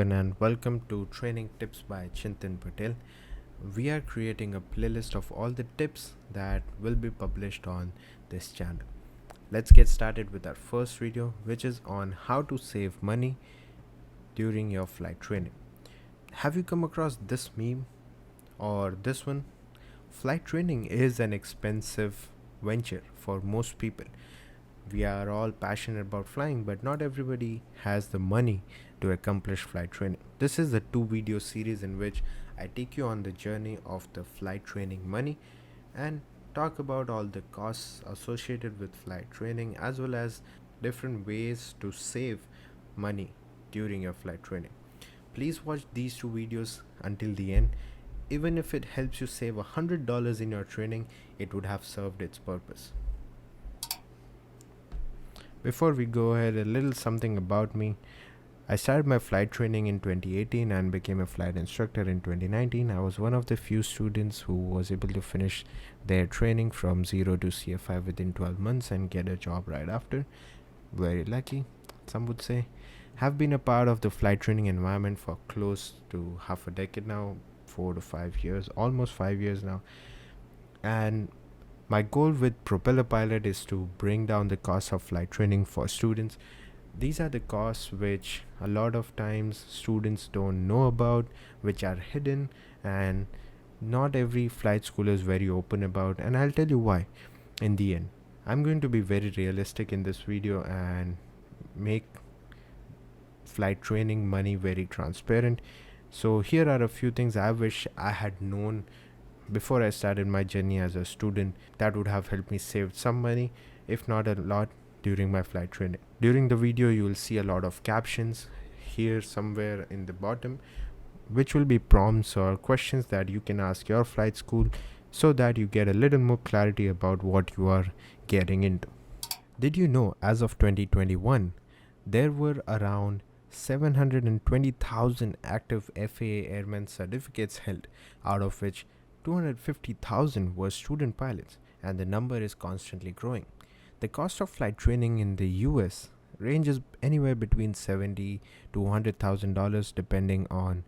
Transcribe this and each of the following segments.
everyone and welcome to Training Tips by Chintan Patel. We are creating a playlist of all the tips that will be published on this channel. Let's get started with our first video, which is on how to save money during your flight training. Have you come across this meme or this one? Flight training is an expensive venture for most people. We are all passionate about flying, but not everybody has the money to accomplish flight training. This is a 2 video series in which I take you on the journey of the flight training money and talk about all the costs associated with flight training as well as different ways to save money during your flight training. Please watch these 2 videos until the end. Even if it helps you save $100 in your training, it would have served its purpose. Before we go ahead, a little something about me. I started my flight training in 2018 and became a flight instructor in 2019. I was one of the few students who was able to finish their training from 0 to CFI within 12 months and get a job right after. Very lucky, some would say. Have been a part of the flight training environment for close to half a decade now, 4 to 5 years, almost 5 years now. And my goal with PropelAPilot is to bring down the cost of flight training for students. These are the costs which a lot of times students don't know about, which are hidden, and not every flight school is very open about, and I'll tell you why in the end. I'm going to be very realistic in this video and make flight training money very transparent. So here are a few things I wish I had known before I started my journey as a student that would have helped me save some money, if not a lot, during my flight training. During the video you will see a lot of captions here somewhere in the bottom, which will be prompts or questions that you can ask your flight school so that you get a little more clarity about what you are getting into. Did you know as of 2021 there were around 720,000 active FAA airman certificates held, out of which 250,000 were student pilots, and the number is constantly growing. The cost of flight training in the US ranges anywhere between $70,000 to $100,000 depending on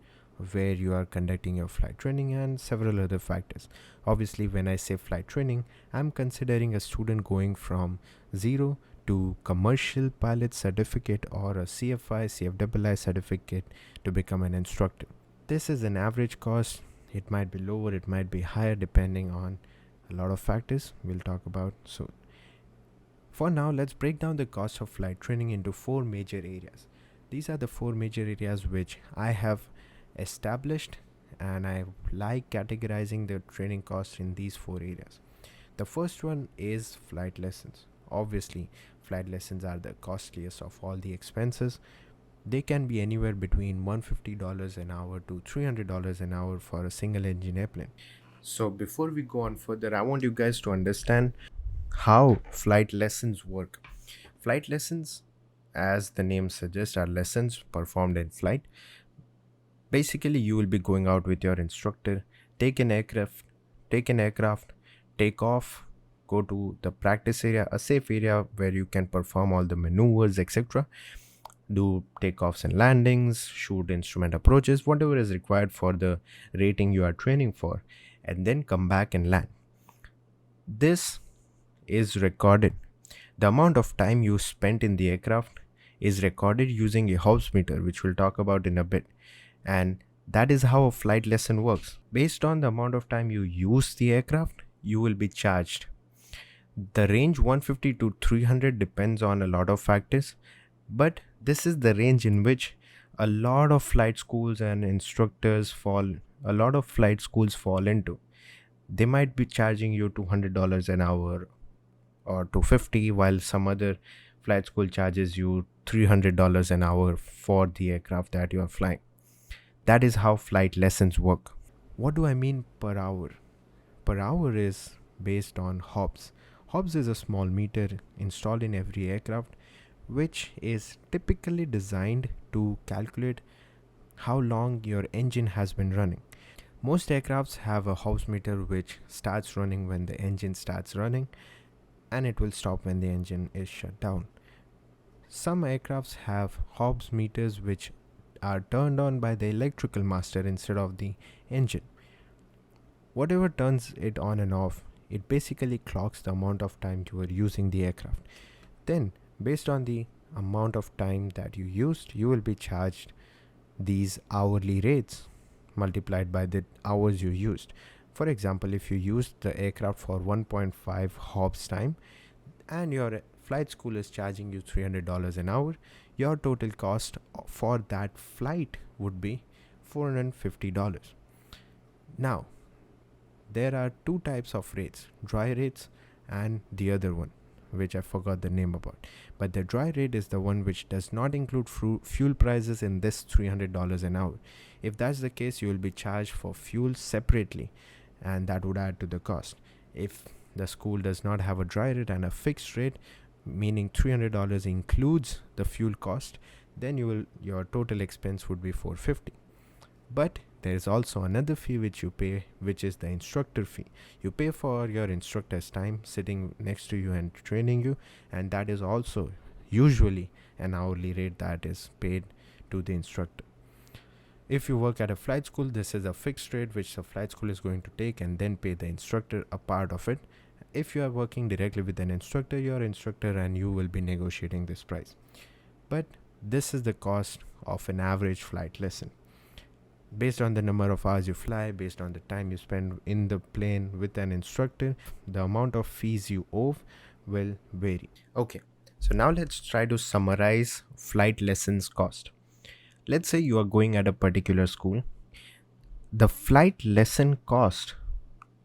where you are conducting your flight training and several other factors. Obviously, when I say flight training, I'm considering a student going from 0 to commercial pilot certificate or a CFI, CFII certificate to become an instructor. This is an average cost. It might be lower, it might be higher depending on a lot of factors we'll talk about soon. For now, let's break down the cost of flight training into 4 major areas. These are the 4 major areas which I have established, and I like categorizing the training costs in these 4 areas. The first one is flight lessons. Obviously, flight lessons are the costliest of all the expenses. They can be anywhere between $150 an hour to $300 an hour for a single engine airplane. So before we go on further, I want you guys to understand how flight lessons work. Flight lessons, as the name suggests, are lessons performed in flight. Basically, you will be going out with your instructor, take an aircraft, take off, go to the practice area, a safe area where you can perform all the maneuvers, etc. Do takeoffs and landings, shoot instrument approaches, whatever is required for the rating you are training for, and then come back and land. This is recorded. The amount of time you spent in the aircraft is recorded using a Hobbs meter, which we'll talk about in a bit. And that is how a flight lesson works. Based on the amount of time you use the aircraft, you will be charged. The range 150 to 300 depends on a lot of factors, but this is the range in which a lot of flight schools and instructors fall into. They might be charging you $200 an hour or $250, while some other flight school charges you $300 an hour for the aircraft that you are flying. That is how flight lessons work. What do I mean per hour? Per hour is based on Hobbs. Hobbs is a small meter installed in every aircraft, which is typically designed to calculate how long your engine has been running. Most aircrafts have a Hobbs meter which starts running when the engine starts running, and it will stop when the engine is shut down. Some aircrafts have Hobbs meters which are turned on by the electrical master instead of the engine. Whatever turns it on and off, it basically clocks the amount of time you are using the aircraft. Then, based on the amount of time that you used, you will be charged these hourly rates multiplied by the hours you used. For example, if you used the aircraft for 1.5 hops time and your flight school is charging you $300 an hour, your total cost for that flight would be $450. Now, there are two types of rates, dry rates and the other one, which I forgot the name about. But the dry rate is the one which does not include fuel prices in this $300 an hour. If that's the case, you will be charged for fuel separately, and that would add to the cost. If the school does not have a dry rate and a fixed rate, meaning $300 includes the fuel cost, then your total expense would be $450. But there is also another fee which you pay, which is the instructor fee. You pay for your instructor's time sitting next to you and training you, and that is also usually an hourly rate that is paid to the instructor. If you work at a flight school, this is a fixed rate which the flight school is going to take and then pay the instructor a part of it. If you are working directly with an instructor, your instructor and you will be negotiating this price. But this is the cost of an average flight lesson. Based on the number of hours you fly, based on the time you spend in the plane with an instructor, the amount of fees you owe will vary. Okay, so now let's try to summarize flight lessons cost. Let's say you are going at a particular school. The flight lesson cost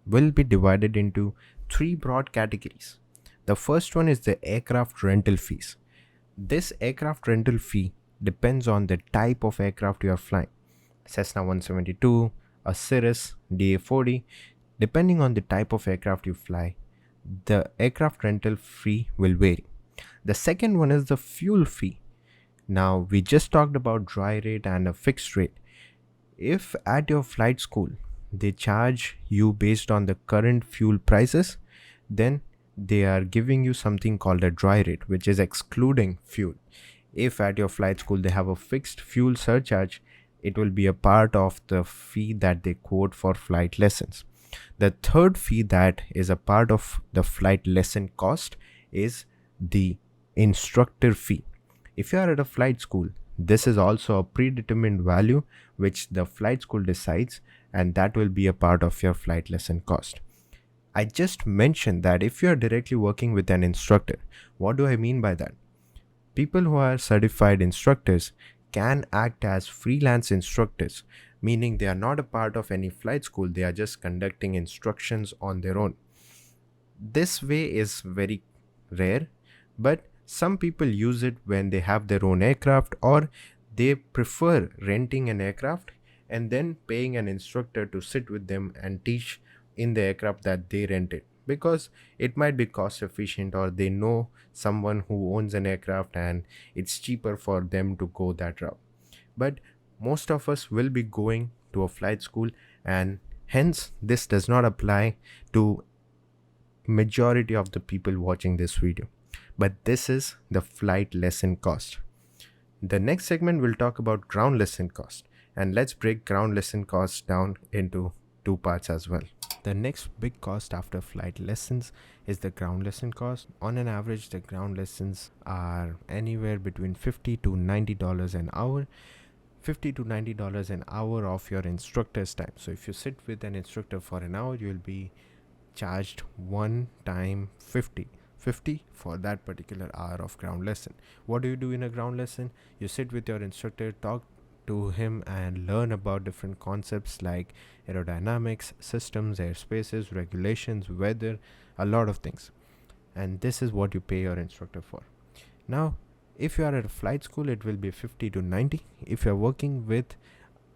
will be divided into three broad categories. The first one is the aircraft rental fees. This aircraft rental fee depends on the type of aircraft you are flying. Cessna 172, a Cirrus, DA40. Depending on the type of aircraft you fly, the aircraft rental fee will vary. The second one is the fuel fee. Now, we just talked about dry rate and a fixed rate. If at your flight school, they charge you based on the current fuel prices, then they are giving you something called a dry rate, which is excluding fuel. If at your flight school, they have a fixed fuel surcharge, it will be a part of the fee that they quote for flight lessons. The third fee that is a part of the flight lesson cost is the instructor fee. If you are at a flight school, this is also a predetermined value which the flight school decides, and that will be a part of your flight lesson cost. I just mentioned that if you are directly working with an instructor, what do I mean by that? People who are certified instructors can act as freelance instructors, meaning they are not a part of any flight school, they are just conducting instructions on their own. This way is very rare, but some people use it when they have their own aircraft, or they prefer renting an aircraft and then paying an instructor to sit with them and teach in the aircraft that they rented, because it might be cost efficient, or they know someone who owns an aircraft and it's cheaper for them to go that route. But most of us will be going to a flight school, and hence this does not apply to majority of the people watching this video. But this is the flight lesson cost. The next segment will talk about ground lesson cost, and let's break ground lesson cost down into two parts as well. The next big cost after flight lessons is the ground lesson cost. On an average, the ground lessons are anywhere between $50 to $90 an hour. $50 to $90 an hour of your instructor's time. So if you sit with an instructor for an hour, you will be charged one time 50 for that particular hour of ground lesson. What do you do in a ground lesson? You sit with your instructor, talk to him and learn about different concepts like aerodynamics, systems, airspaces, regulations, weather, a lot of things. And this is what you pay your instructor for. Now, if you are at a flight school, it will be 50 to 90. If you are working with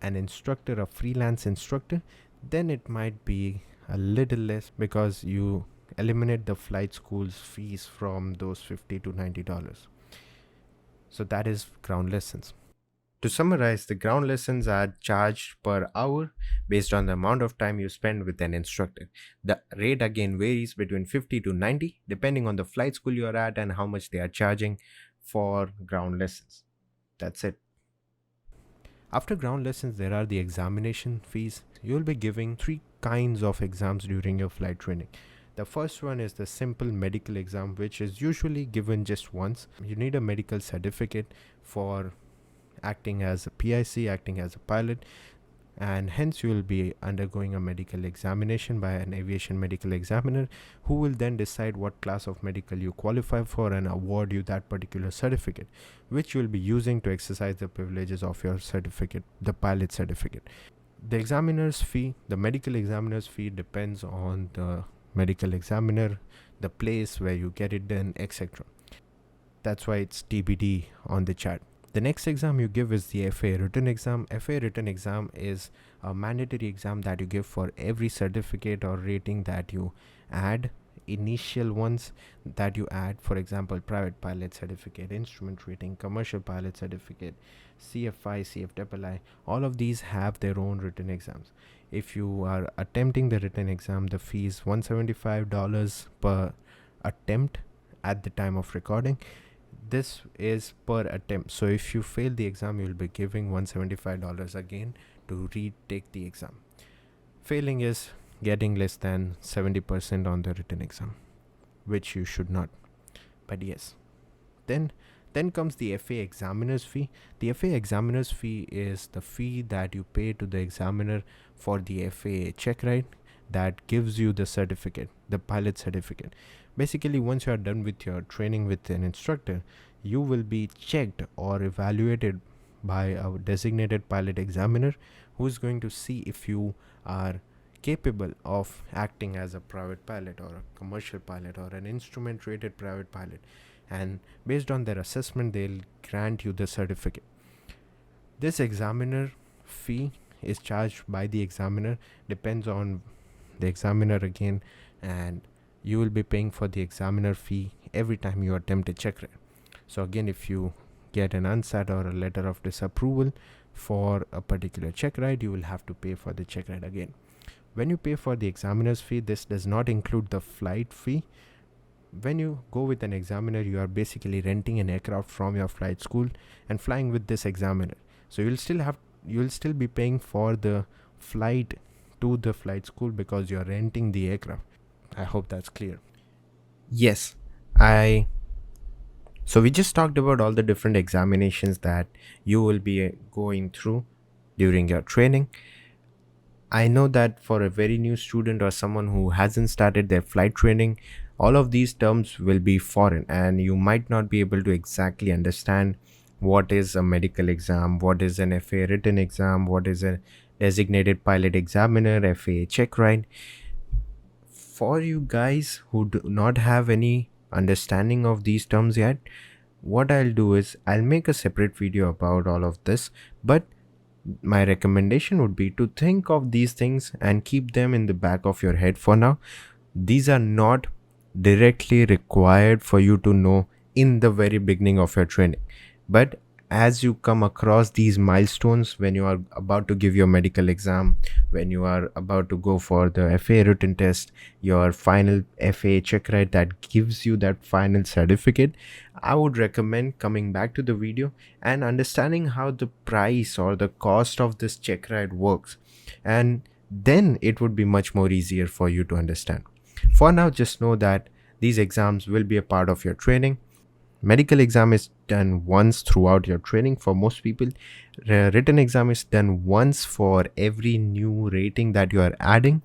an instructor, a freelance instructor, then it might be a little less, because you eliminate the flight school's fees from those $50 to $90. So that is ground lessons. To summarize, the ground lessons are charged per hour based on the amount of time you spend with an instructor. The rate again varies between 50 to 90 depending on the flight school you are at and how much they are charging for ground lessons. That's it. After ground lessons, there are the examination fees. You will be giving three kinds of exams during your flight training. The first one is the simple medical exam, which is usually given just once. You need a medical certificate for acting as a PIC, acting as a pilot, and hence you will be undergoing a medical examination by an aviation medical examiner, who will then decide what class of medical you qualify for and award you that particular certificate, which you will be using to exercise the privileges of your certificate, the pilot certificate. The medical examiner's fee depends on the medical examiner, the place where you get it done, etc. That's why it's TBD on the chart. The next exam you give is the FAA written exam. FAA written exam is a mandatory exam that you give for every certificate or rating that you add. Initial ones that you add, for example, private pilot certificate, instrument rating, commercial pilot certificate, CFI, CFII, all of these have their own written exams. If you are attempting the written exam, the fee is $175 per attempt at the time of recording. This is per attempt, so if you fail the exam, you will be giving $175 again to retake the exam. Failing is getting less than 70% on the written exam, which you should not, but yes. Then comes the FAA examiner's fee. The FAA examiner's fee is the fee that you pay to the examiner for the FAA check ride that gives you the certificate, the pilot certificate. Basically, once you are done with your training with an instructor, you will be checked or evaluated by a designated pilot examiner, who is going to see if you are capable of acting as a private pilot or a commercial pilot or an instrument rated private pilot, and based on their assessment, they'll grant you the certificate. This examiner fee is charged by the examiner, depends on the examiner again, and you will be paying for the examiner fee every time you attempt a check ride. So again, if you get an unsat or a letter of disapproval for a particular check ride, you will have to pay for the check ride again. When you pay for the examiner's fee, this does not include the flight fee. When you go with an examiner, you are basically renting an aircraft from your flight school and flying with this examiner. So you'll still be paying for the flight to the flight school because you're renting the aircraft. I hope that's clear. Yes, so we just talked about all the different examinations that you will be going through during your training. I know that for a very new student or someone who hasn't started their flight training, all of these terms will be foreign and you might not be able to exactly understand what is a medical exam, what is an FAA written exam, what is a designated pilot examiner, FAA check ride. For you guys who do not have any understanding of these terms yet, what I'll do is I'll make a separate video about all of this, but my recommendation would be to think of these things and keep them in the back of your head for now. These are not directly required for you to know in the very beginning of your training, but as you come across these milestones, when you are about to give your medical exam, when you are about to go for the FAA written test, your final FAA check ride that gives you that final certificate, I would recommend coming back to the video and understanding how the price or the cost of this check ride works, and then it would be much more easier for you to understand. For now, just know that these exams will be a part of your training. Medical exam is done once throughout your training for most people. Written exam is done once for every new rating that you are adding,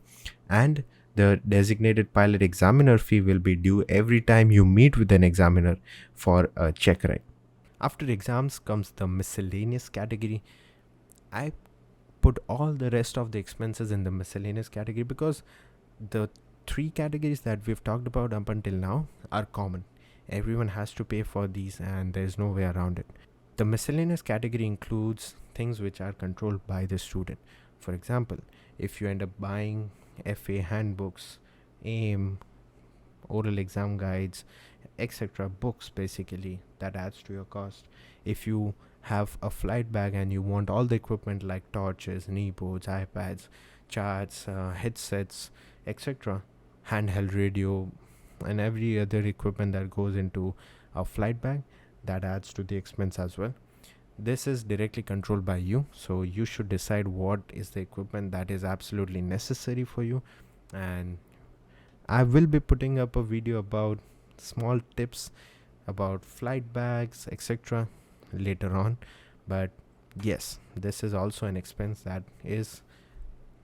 and the designated pilot examiner fee will be due every time you meet with an examiner for a check ride. After exams comes the miscellaneous category. I put all the rest of the expenses in the miscellaneous category because the three categories that we've talked about up until now are common. Everyone has to pay for these and there's no way around it. The miscellaneous category includes things which are controlled by the student. For example, if you end up buying FA handbooks, AIM, oral exam guides, etc., books basically, that adds to your cost. If you have a flight bag and you want all the equipment like torches, knee boards, iPads, charts, headsets, etc., handheld radio, and every other equipment that goes into a flight bag, that adds to the expense as well. This is directly controlled by you, so you should decide what is the equipment that is absolutely necessary for you. And I will be putting up a video about small tips about flight bags, etc. later on. But yes, this is also an expense that is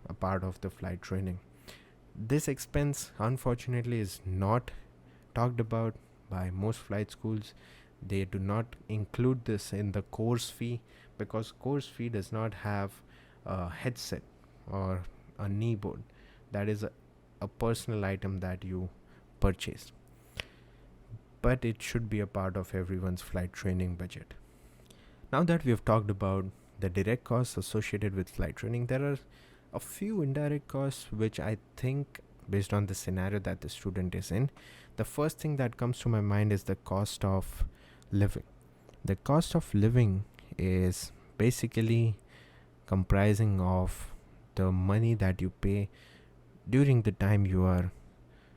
a part of the flight training. This expense, unfortunately, is not talked about by most flight schools. They do not include this in the course fee because course fee does not have a headset or a knee board. That is a personal item that you purchase, but it should be a part of everyone's flight training budget. Now that we have talked about the direct costs associated with flight training, there are a few indirect costs which I think, based on the scenario that the student is in, the first thing that comes to my mind is the cost of living. The cost of living is basically comprising of the money that you pay during the time you are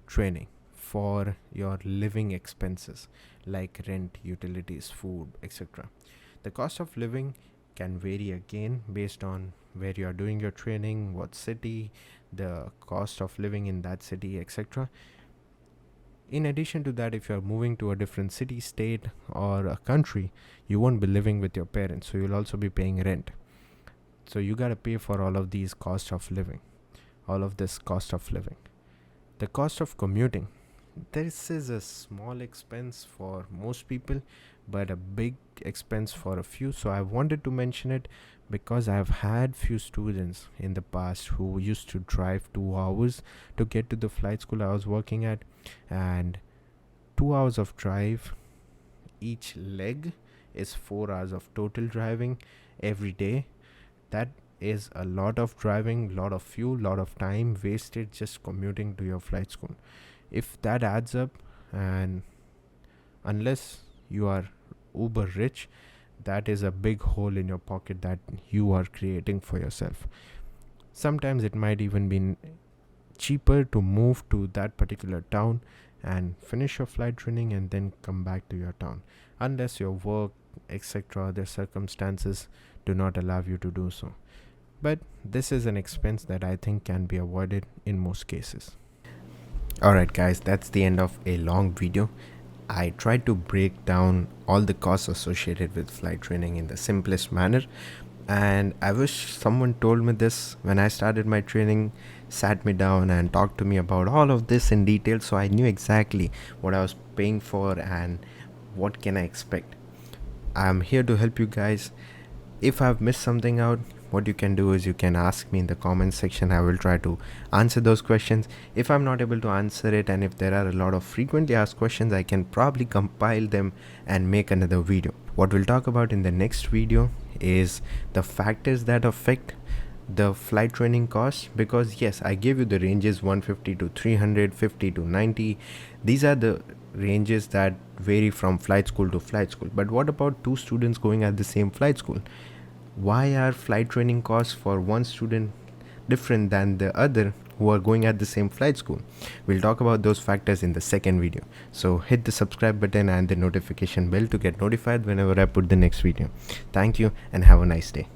training for your living expenses like rent, utilities, food, etc. The cost of living can vary again based on where you are doing your training, what city, the cost of living in that city, etc. In addition to that, if you are moving to a different city, state, or a country, you won't be living with your parents, so you'll also be paying rent. So you gotta pay for all of these costs of living, all of this cost of living. The cost of commuting. This is a small expense for most people, but a big expense for a few. So I wanted to mention it because I've had few students in the past who used to drive 2 hours to get to the flight school I was working at, and 2 hours of drive, each leg is 4 hours of total driving every day. That is a lot of driving, lot of fuel, lot of time wasted just commuting to your flight school. If that adds up, and unless you are uber rich, that is a big hole in your pocket that you are creating for yourself. Sometimes it might even be cheaper to move to that particular town and finish your flight training and then come back to your town, unless your work, etc., other circumstances do not allow you to do so. But this is an expense that I think can be avoided in most cases. Alright guys, that's the end of a long video. I tried to break down all the costs associated with flight training in the simplest manner, and I wish someone told me this when I started my training, sat me down and talked to me about all of this in detail, so I knew exactly what I was paying for and what can I expect. I'm here to help you guys. If I've missed something out, what you can do is you can ask me in the comments section. I will try to answer those questions. If I'm not able to answer it, and if there are a lot of frequently asked questions, I can probably compile them and make another video. What we'll talk about in the next video is the factors that affect the flight training costs, because yes, I gave you the ranges 150 to 350 to 90. These are the ranges that vary from flight school to flight school. But what about two students going at the same flight school? Why are flight training costs for one student different than the other who are going at the same flight school? We'll talk about those factors in the second video. So hit the subscribe button and the notification bell to get notified whenever I put the next video. Thank you and have a nice day.